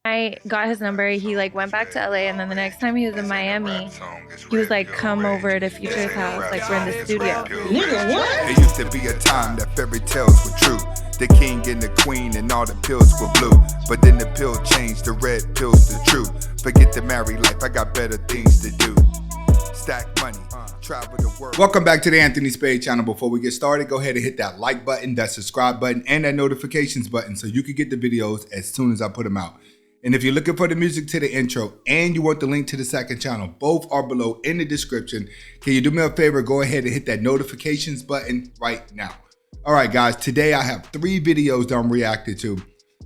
I got his number. He like went back to LA, and then the next time he was in Miami, he was like, "Come over to Future's house. Like we're in the studio." Nigga, what? It used to be a time that fairy tales were true. The king and the queen and all the pills were blue. But then the pill changed, the red pill's the truth. Forget the married life, I got better things to do. Stack money, travel the world. Welcome back to the Anthony Spade channel. Before we get started, go ahead and hit that like button, that subscribe button, and that notifications button so you can get the videos as soon as I put them out. And if you're looking for the music to the intro and you want the link to the second channel, both are below in the description. Can you do me a favor? Go ahead and hit that notifications button right now. All right, guys, today I have 3 videos that I'm reacting to.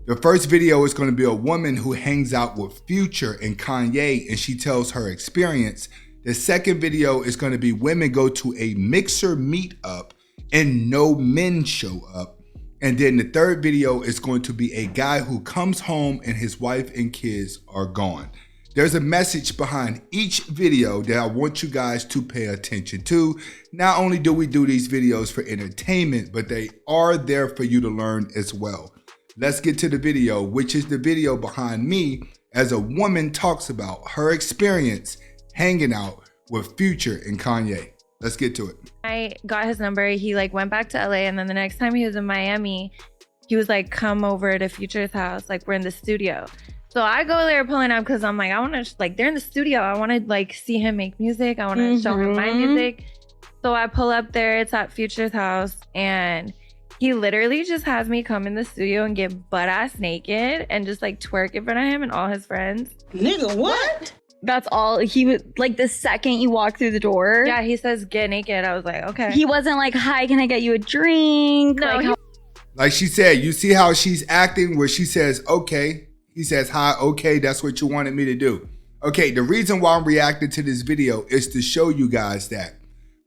The first video is going to be a woman who hangs out with Future and Kanye, and she tells her experience. The second video is going to be women go to a mixer meetup and no men show up. And then the third video is going to be a guy who comes home and his wife and kids are gone. There's a message behind each video that I want you guys to pay attention to. Not only do we do these videos for entertainment, but they are there for you to learn as well. Let's get to the video, which is the video behind me as a woman talks about her experience hanging out with Future and Kanye. Let's get to it. I got his number. He like went back to LA, and then the next time he was in Miami, he was like, "Come over to Future's house. Like we're in the studio." So I go there pulling up because I'm like, I want to like they're in the studio. I want to like see him make music. I want to show him my music. So I pull up there. It's at Future's house, and he literally just has me come in the studio and get butt ass naked and just like twerk in front of him and all his friends. Nigga, what? That's all he was like. The second you walk through the door, Yeah, he says get naked. I was like, okay. he wasn't like, "Hi, can I get you a drink?" No, like, Like she said, you see how she's acting where she says, okay. He says, hi, okay, that's what you wanted me to do. Okay, the reason why I'm reacting to this video is to show you guys that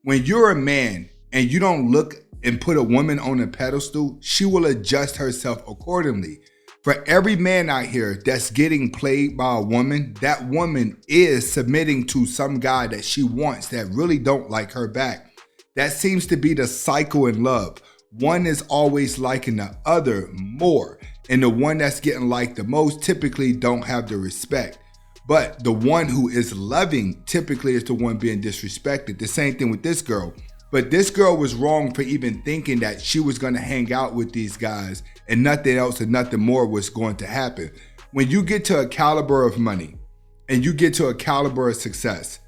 when you're a man and you don't look and put a woman on a pedestal, she will adjust herself accordingly. For every man out here that's getting played by a woman, that woman is submitting to some guy that she wants that really don't like her back. That seems to be the cycle in love. One is always liking the other more, and the one that's getting liked the most typically don't have the respect. But the one who is loving typically is the one being disrespected. The same thing with this girl. But this girl was wrong for even thinking that she was going to hang out with these guys and nothing else and nothing more was going to happen. When you get to a caliber of money and you get to a caliber of success,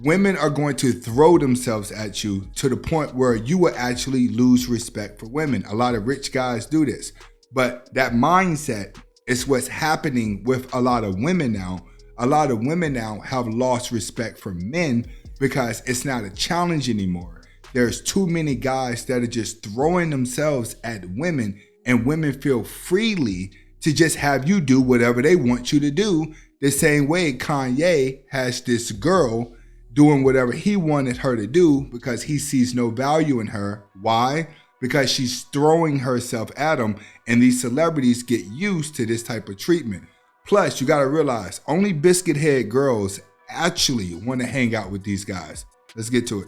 women are going to throw themselves at you to the point where you will actually lose respect for women. A lot of rich guys do this, but that mindset is what's happening with a lot of women now. A lot of women now have lost respect for men because it's not a challenge anymore. There's too many guys that are just throwing themselves at women, and women feel freely to just have you do whatever they want you to do. The same way Kanye has this girl doing whatever he wanted her to do because he sees no value in her. Why? Because she's throwing herself at him, and these celebrities get used to this type of treatment. Plus, you gotta realize only biscuit head girls actually want to hang out with these guys. Let's get to it.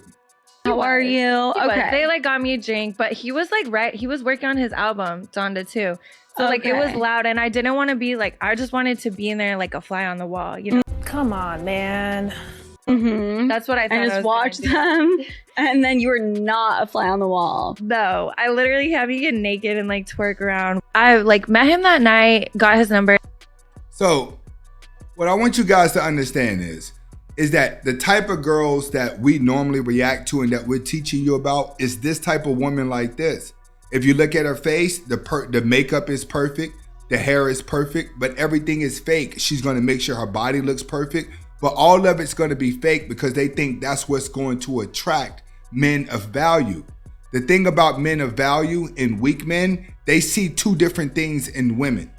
"How are you?" He was. Okay. They like got me a drink, but he was like he was working on his album, Donda too. So like it was Okay. loud, and I didn't want to be like, I just wanted to be in there like a fly on the wall, you know? Come on, man. That's what I thought. I I just was watched gonna do. them, and then you were not a fly on the wall. No, I literally had me get naked and like twerk around. I like met him that night, got his number. So what I want you guys to understand is that the type of girls that we normally react to and that we're teaching you about is this type of woman like this. If you look at her face, the makeup is perfect, the hair is perfect, but everything is fake. She's going to make sure her body looks perfect, but all of it's going to be fake because they think that's what's going to attract men of value. The thing about men of value and weak men, they see 2 different things in women.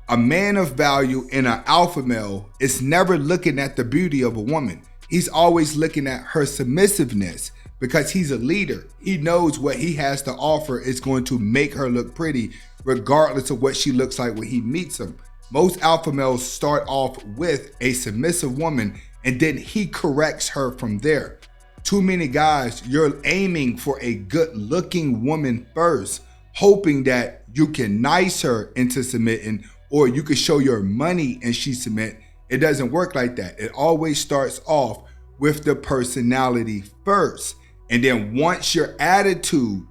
A man of value and an alpha male is never looking at the beauty of a woman. He's always looking at her submissiveness because he's a leader. He knows what he has to offer is going to make her look pretty regardless of what she looks like when he meets him. Most alpha males start off with a submissive woman and then he corrects her from there. Too many guys, you're aiming for a good looking woman first, hoping that you can nice her into submitting, or you could show your money and she submit. It doesn't work like that. It always starts off with the personality first. And then once your attitude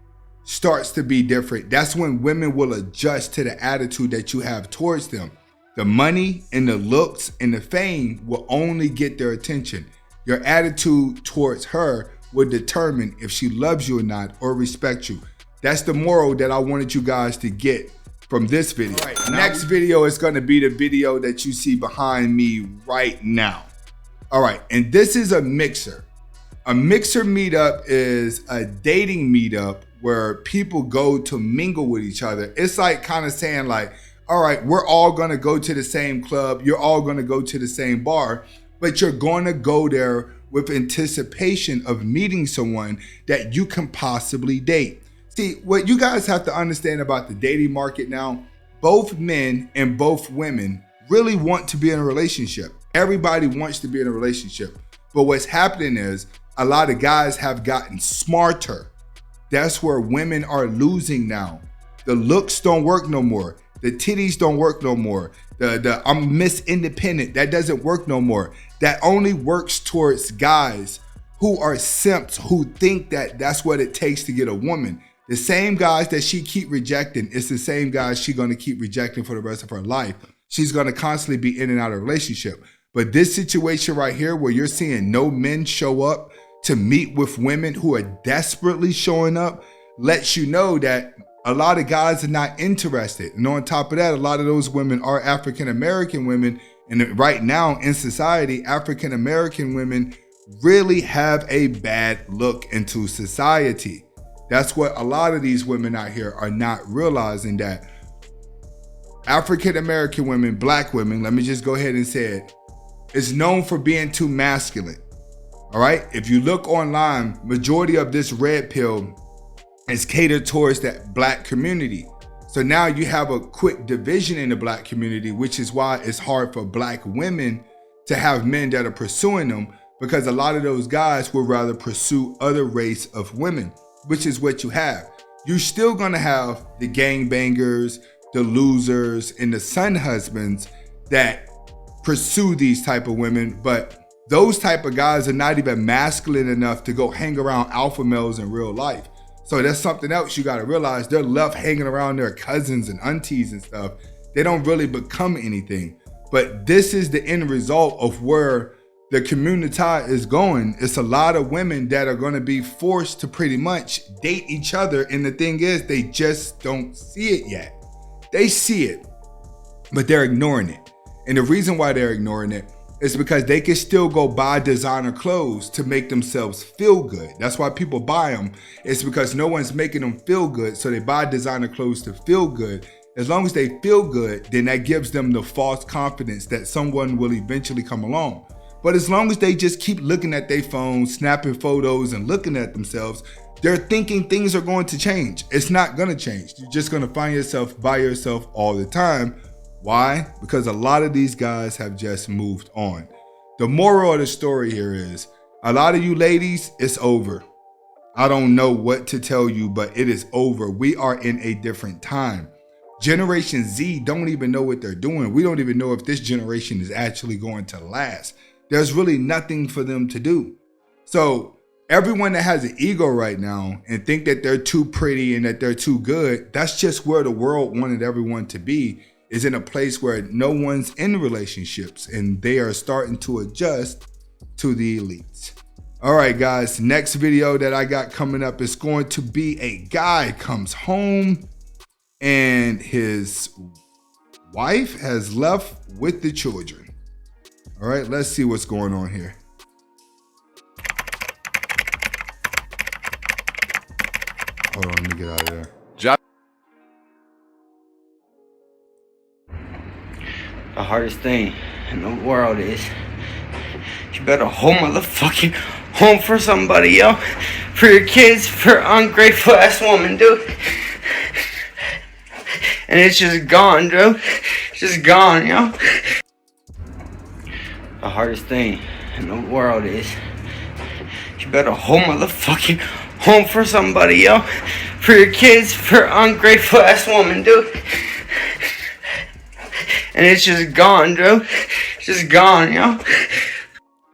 starts to be different, that's when women will adjust to the attitude that you have towards them. The money and the looks and the fame will only get their attention. Your attitude towards her will determine if she loves you or not, or respects you. That's the moral that I wanted you guys to get from this video. All right, next video is going to be the video that you see behind me right now. All right, and this is a mixer. A mixer meetup is a dating meetup where people go to mingle with each other. It's like kind of saying like, all right, we're all going to go to the same club. You're all going to go to the same bar, but you're going to go there with anticipation of meeting someone that you can possibly date. See, what you guys have to understand about the dating market now, both men and both women really want to be in a relationship. Everybody wants to be in a relationship. But what's happening is a lot of guys have gotten smarter. That's where women are losing now. The looks don't work no more. The titties don't work no more. The I'm Miss Independent, that doesn't work no more. That only works towards guys who are simps, who think that that's what it takes to get a woman. The same guys that she keep rejecting, it's the same guys she's gonna keep rejecting for the rest of her life. She's gonna constantly be in and out of a relationship. But this situation right here where you're seeing no men show up to meet with women who are desperately showing up lets you know that a lot of guys are not interested. And on top of that, a lot of those women are African-American women. And right now in society, African-American women really have a bad look into society. That's what a lot of these women out here are not realizing, that African-American women, black women, let me just go ahead and say it, is known for being too masculine. All right. If you look online, majority of this red pill is catered towards that black community. So now you have a quick division in the black community, which is why it's hard for black women to have men that are pursuing them, because a lot of those guys would rather pursue other race of women, which is what you have. You're still going to have the gangbangers, the losers, and the son husbands that pursue these type of women, but those type of guys are not even masculine enough to go hang around alpha males in real life. So that's something else you got to realize. They're left hanging around their cousins and aunties and stuff. They don't really become anything. But this is the end result of where the community is going. It's a lot of women that are going to be forced to pretty much date each other. And the thing is, they just don't see it yet. They see it, but they're ignoring it. And the reason why they're ignoring it is because they can still go buy designer clothes to make themselves feel good. That's why people buy them. It's because no one's making them feel good. So they buy designer clothes to feel good. As long as they feel good, then that gives them the false confidence that someone will eventually come along. But as long as they just keep looking at their phones, snapping photos and looking at themselves, they're thinking things are going to change. It's not going to change. You're just going to find yourself by yourself all the time. Why? Because a lot of these guys have just moved on. The moral of the story here is, a lot of you ladies, it's over. I don't know what to tell you, but it is over. We are in a different time. Generation Z don't even know what they're doing. We don't even know if this generation is actually going to last. There's really nothing for them to do. So everyone that has an ego right now and think that they're too pretty and that they're too good, that's just where the world wanted everyone to be, is in a place where no one's in relationships and they are starting to adjust to the elites. All right, guys, next video that I got coming up is going to be a guy comes home and his wife has left with the children. All right, let's see what's going on here. Hold on, let me get out of there. The hardest thing in the world is you better whole motherfucking home for somebody, yo. For your kids, for ungrateful ass woman, dude. And it's just gone, dude. It's just gone, yo. The hardest thing in the world is you better whole motherfucking home for somebody, yo. For your kids, for ungrateful ass woman, dude. and it's just gone, dude. It's just gone, yo.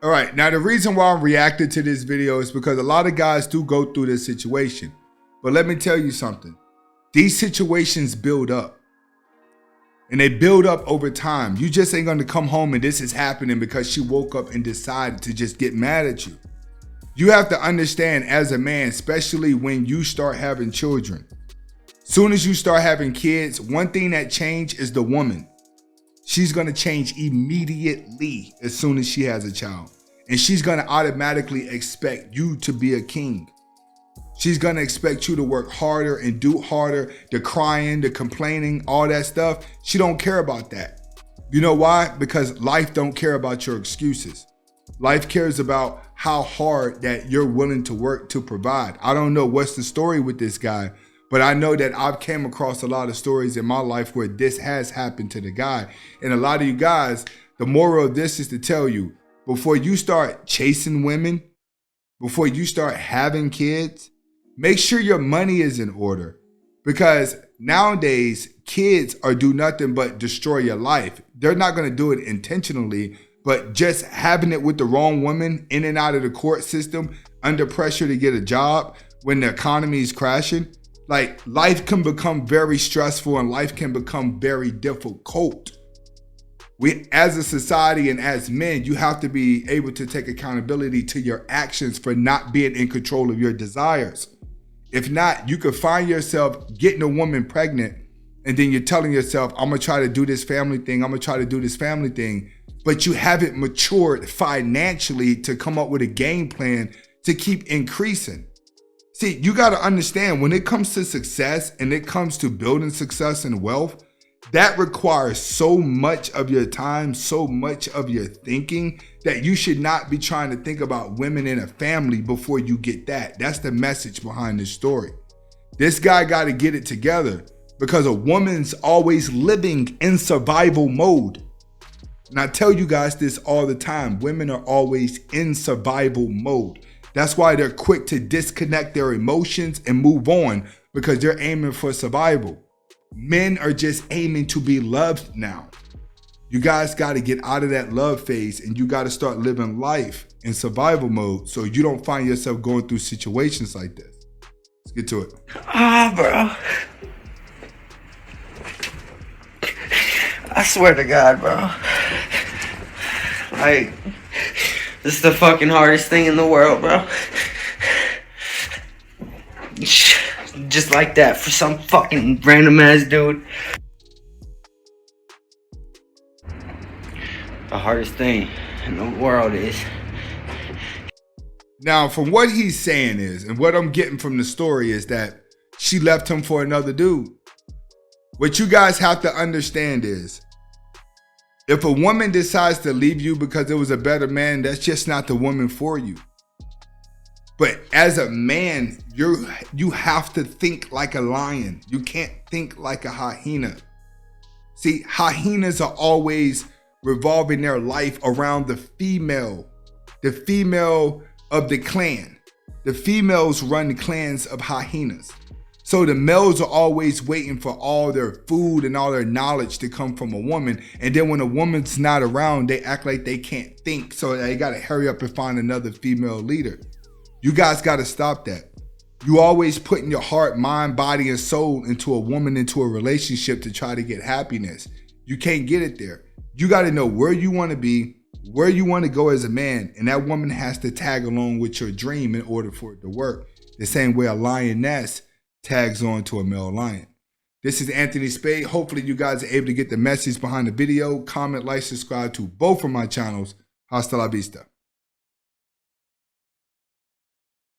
All right, now the reason why I'm reacting to this video is because a lot of guys do go through this situation. But let me tell you something. These situations build up. And they build up over time. You just ain't gonna come home and this is happening because she woke up and decided to just get mad at you. You have to understand as a man, especially when you start having children. Soon as you start having kids, one thing that changes is the woman. She's gonna change immediately as soon as she has a child. And she's gonna automatically expect you to be a king. She's gonna expect you to work harder and do harder, the crying, the complaining, all that stuff. She don't care about that. You know why? Because life don't care about your excuses. Life cares about how hard that you're willing to work to provide. I don't know what's the story with this guy, but I know that I've came across a lot of stories in my life where this has happened to the guy. And a lot of you guys, the moral of this is to tell you, before you start chasing women, before you start having kids, make sure your money is in order. Because nowadays, kids are do nothing but destroy your life. They're not going to do it intentionally, but just having it with the wrong woman in and out of the court system, under pressure to get a job when the economy is crashing, like life can become very stressful and life can become very difficult. We, as a society and as men, you have to be able to take accountability to your actions for not being in control of your desires. If not, you could find yourself getting a woman pregnant and then you're telling yourself, I'm gonna try to do this family thing, I'm gonna try to do this family thing, but you haven't matured financially to come up with a game plan to keep increasing. See, you gotta understand when it comes to success and it comes to building success and wealth, that requires so much of your time, so much of your thinking that you should not be trying to think about women in a family before you get that. That's the message behind this story. This guy got to get it together because a woman's always living in survival mode. And I tell you guys this all the time. Women are always in survival mode. That's why they're quick to disconnect their emotions and move on because they're aiming for survival. Men are just aiming to be loved now. You guys got to get out of that love phase and you got to start living life in survival mode so you don't find yourself going through situations like this. Let's get to it. Bro. I swear to God, bro. Like, this is the fucking hardest thing in the world, bro. Just like that for some fucking random ass dude. The hardest thing in the world is. Now, from what he's saying is, and what I'm getting from the story is that she left him for another dude. What you guys have to understand is, if a woman decides to leave you because it was a better man, that's just not the woman for you. But as a man, you have to think like a lion. You can't think like a hyena. See, hyenas are always revolving their life around the female of the clan. The females run the clans of hyenas. So the males are always waiting for all their food and all their knowledge to come from a woman. And then when a woman's not around, they act like they can't think. So they got to hurry up and find another female leader. You guys got to stop that. You always putting your heart, mind, body, and soul into a woman, into a relationship to try to get happiness. You can't get it there. You got to know where you want to be, where you want to go as a man, and that woman has to tag along with your dream in order for it to work. The same way a lioness tags on to a male lion. This is Anthony Spade. Hopefully you guys are able to get the message behind the video. Comment, like, subscribe to both of my channels. Hasta la vista.